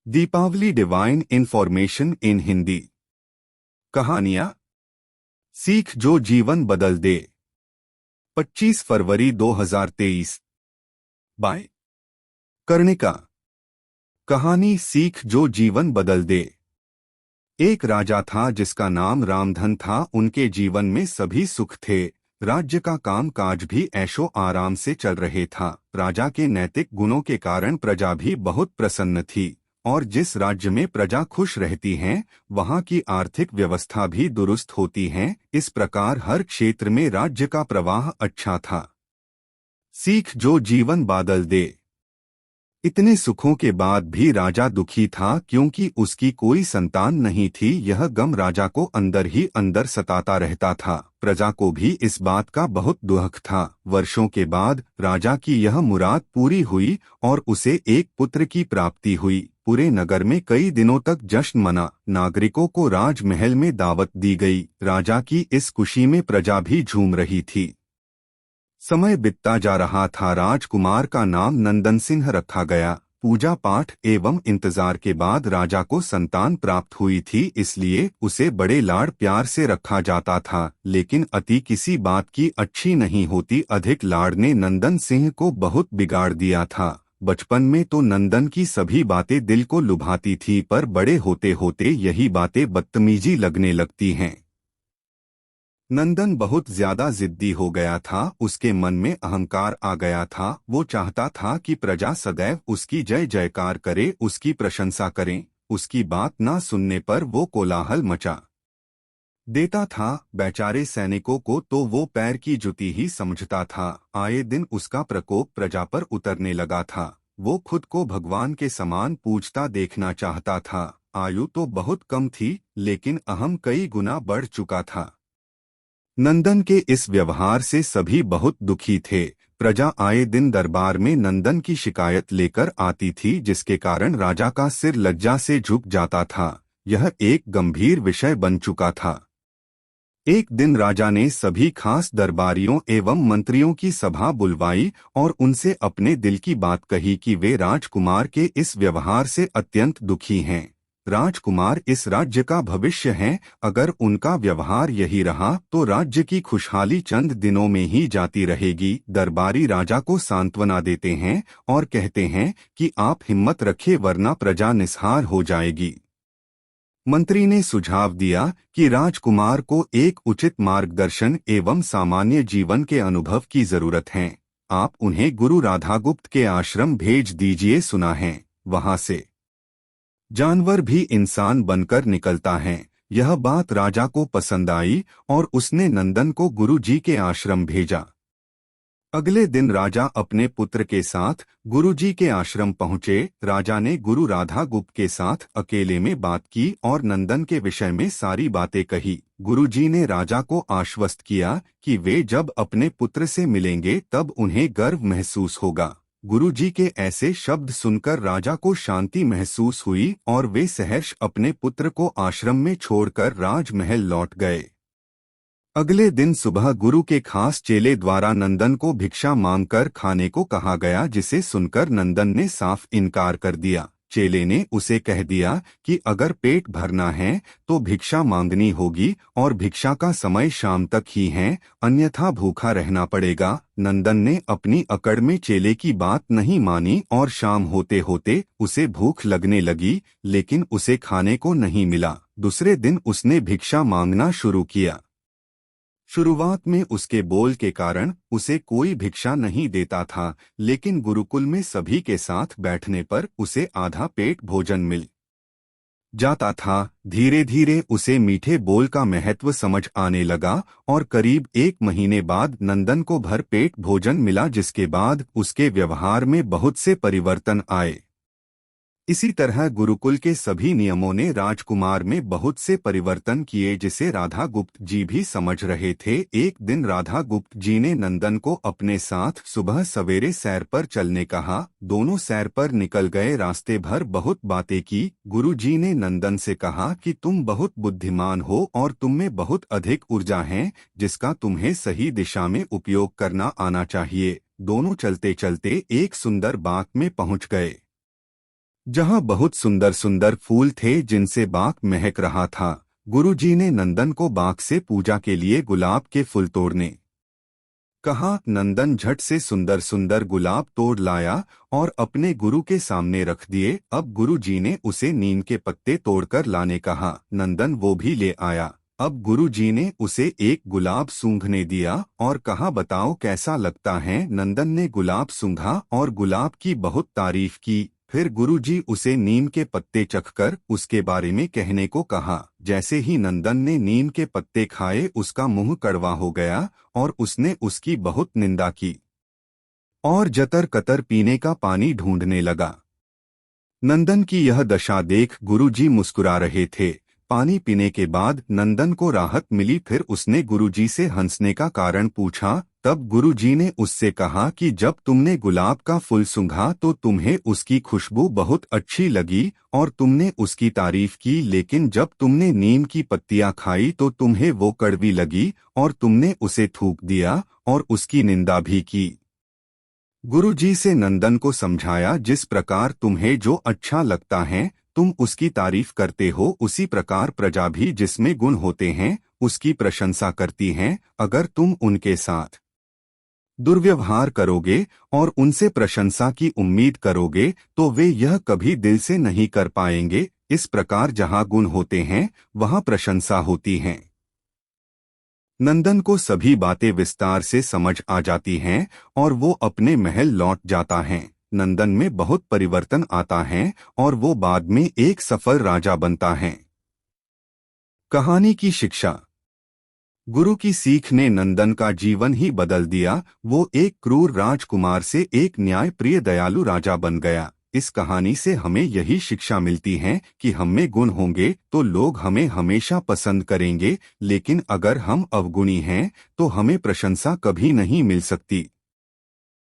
Deepawali divine information in Hindi. कहानियां सीख जो जीवन बदल दे। 25 फरवरी 2023। बाय कर्णिका। कहानी सीख जो जीवन बदल दे। एक राजा था जिसका नाम रामधन था। उनके जीवन में सभी सुख थे। राज्य का काम काज भी ऐशो आराम से चल रहे था। राजा के नैतिक गुणों के कारण प्रजा भी बहुत प्रसन्न थी, और जिस राज्य में प्रजा खुश रहती है वहाँ की आर्थिक व्यवस्था भी दुरुस्त होती है। इस प्रकार हर क्षेत्र में राज्य का प्रवाह अच्छा था। सीख जो जीवन बदल दे। इतने सुखों के बाद भी राजा दुखी था, क्योंकि उसकी कोई संतान नहीं थी। यह गम राजा को अंदर ही अंदर सताता रहता था। प्रजा को भी इस बात का बहुत दुख था। वर्षों के बाद राजा की यह मुराद पूरी हुई और उसे एक पुत्र की प्राप्ति हुई। पूरे नगर में कई दिनों तक जश्न मना। नागरिकों को राजमहल में दावत दी गई। राजा की इस खुशी में प्रजा भी झूम रही थी। समय बीतता जा रहा था। राजकुमार का नाम नंदन सिंह रखा गया। पूजा पाठ एवं इंतजार के बाद राजा को संतान प्राप्त हुई थी, इसलिए उसे बड़े लाड़ प्यार से रखा जाता था। लेकिन अति किसी बात की अच्छी नहीं होती। अधिक लाड़ ने नंदन सिंह को बहुत बिगाड़ दिया था। बचपन में तो नंदन की सभी बातें दिल को लुभाती थी, पर बड़े होते होते यही बातें बदतमीजी लगने लगती हैं। नंदन बहुत ज्यादा जिद्दी हो गया था। उसके मन में अहंकार आ गया था। वो चाहता था कि प्रजा सदैव उसकी जय जयकार करे, उसकी प्रशंसा करें। उसकी बात ना सुनने पर वो कोलाहल मचा देता था। बेचारे सैनिकों को तो वो पैर की जुती ही समझता था। आए दिन उसका प्रकोप प्रजा पर उतरने लगा था। वो खुद को भगवान के समान पूजता देखना चाहता था। आयु तो बहुत कम थी, लेकिन अहम कई गुना बढ़ चुका था। नंदन के इस व्यवहार से सभी बहुत दुखी थे। प्रजा आए दिन दरबार में नंदन की शिकायत लेकर आती थी, जिसके कारण राजा का सिर लज्जा से झुक जाता था। यह एक गंभीर विषय बन चुका था। एक दिन राजा ने सभी खास दरबारियों एवं मंत्रियों की सभा बुलवाई और उनसे अपने दिल की बात कही कि वे राजकुमार के इस व्यवहार से अत्यंत दुखी हैं। राजकुमार इस राज्य का भविष्य हैं। अगर उनका व्यवहार यही रहा तो राज्य की खुशहाली चंद दिनों में ही जाती रहेगी। दरबारी राजा को सांत्वना देते हैं और कहते हैं कि आप हिम्मत रखें, वरना प्रजा निस्हार हो जाएगी। मंत्री ने सुझाव दिया कि राजकुमार को एक उचित मार्गदर्शन एवं सामान्य जीवन के अनुभव की जरूरत है। आप उन्हें गुरु राधागुप्त के आश्रम भेज दीजिए। सुना है वहां से जानवर भी इंसान बनकर निकलता है। यह बात राजा को पसंद आई और उसने नंदन को गुरु जी के आश्रम भेजा। अगले दिन राजा अपने पुत्र के साथ गुरु जी के आश्रम पहुंचे। राजा ने गुरु राधागुप्त के साथ अकेले में बात की और नंदन के विषय में सारी बातें कही। गुरु जी ने राजा को आश्वस्त किया कि वे जब अपने पुत्र से मिलेंगे तब उन्हें गर्व महसूस होगा। गुरु जी के ऐसे शब्द सुनकर राजा को शांति महसूस हुई और वे सहर्ष अपने पुत्र को आश्रम में छोड़कर राजमहल लौट गए। अगले दिन सुबह गुरु के खास चेले द्वारा नंदन को भिक्षा मांगकर खाने को कहा गया, जिसे सुनकर नंदन ने साफ इनकार कर दिया। चेले ने उसे कह दिया कि अगर पेट भरना है तो भिक्षा मांगनी होगी और भिक्षा का समय शाम तक ही है, अन्यथा भूखा रहना पड़ेगा। नंदन ने अपनी अकड़ में चेले की बात नहीं मानी और शाम होते होते उसे भूख लगने लगी, लेकिन उसे खाने को नहीं मिला। दूसरे दिन उसने भिक्षा मांगना शुरू किया। शुरुआत में उसके बोल के कारण उसे कोई भिक्षा नहीं देता था, लेकिन गुरुकुल में सभी के साथ बैठने पर उसे आधा पेट भोजन मिल जाता था। धीरे धीरे उसे मीठे बोल का महत्व समझ आने लगा और करीब 1 महीने बाद नंदन को भर पेट भोजन मिला, जिसके बाद उसके व्यवहार में बहुत से परिवर्तन आए। इसी तरह गुरुकुल के सभी नियमों ने राजकुमार में बहुत से परिवर्तन किए, जिसे राधा गुप्त जी भी समझ रहे थे। एक दिन राधा गुप्त जी ने नंदन को अपने साथ सुबह सवेरे सैर पर चलने कहा। दोनों सैर पर निकल गए। रास्ते भर बहुत बातें की। गुरु जी ने नंदन से कहा कि तुम बहुत बुद्धिमान हो और तुम में बहुत अधिक ऊर्जा है, जिसका तुम्हें सही दिशा में उपयोग करना आना चाहिए। दोनों चलते चलते एक सुंदर बाग में पहुंच गए। जहाँ बहुत सुंदर सुंदर फूल थे जिनसे बाग महक रहा था, गुरुजी ने नंदन को बाग से पूजा के लिए गुलाब के फूल तोड़ने कहा। नंदन झट से सुंदर सुंदर गुलाब तोड़ लाया और अपने गुरु के सामने रख दिए। अब गुरुजी ने उसे नीम के पत्ते तोड़कर लाने कहा। नंदन वो भी ले आया। अब गुरुजी ने उसे एक गुलाब सूंघने दिया और कहा, बताओ कैसा लगता है। नंदन ने गुलाब सूंघा और गुलाब की बहुत तारीफ की। फिर गुरुजी उसे नीम के पत्ते चखकर उसके बारे में कहने को कहा। जैसे ही नंदन ने नीम के पत्ते खाए उसका मुंह कड़वा हो गया और उसने उसकी बहुत निंदा की और जतर कतर पीने का पानी ढूंढने लगा। नंदन की यह दशा देख गुरुजी मुस्कुरा रहे थे। पानी पीने के बाद नंदन को राहत मिली। फिर उसने गुरुजी से हंसने का कारण पूछा। तब गुरुजी ने उससे कहा कि जब तुमने गुलाब का फूल सूंघा तो तुम्हें उसकी खुशबू बहुत अच्छी लगी और तुमने उसकी तारीफ की, लेकिन जब तुमने नीम की पत्तियां खाई तो तुम्हें वो कड़वी लगी और तुमने उसे थूक दिया और उसकी निंदा भी की। गुरुजी से नंदन को समझाया, जिस प्रकार तुम्हें जो अच्छा लगता है तुम उसकी तारीफ करते हो, उसी प्रकार प्रजा भी जिसमें गुण होते हैं उसकी प्रशंसा करती है। अगर तुम उनके साथ दुर्व्यवहार करोगे और उनसे प्रशंसा की उम्मीद करोगे तो वे यह कभी दिल से नहीं कर पाएंगे। इस प्रकार जहाँ गुण होते हैं वहाँ प्रशंसा होती है। नंदन को सभी बातें विस्तार से समझ आ जाती हैं और वो अपने महल लौट जाता है। नंदन में बहुत परिवर्तन आता है और वो बाद में एक सफल राजा बनता है। कहानी की शिक्षा। गुरु की सीख ने नंदन का जीवन ही बदल दिया। वो एक क्रूर राजकुमार से एक न्यायप्रिय दयालु राजा बन गया। इस कहानी से हमें यही शिक्षा मिलती है कि हम में गुण होंगे तो लोग हमें हमेशा पसंद करेंगे, लेकिन अगर हम अवगुणी हैं तो हमें प्रशंसा कभी नहीं मिल सकती।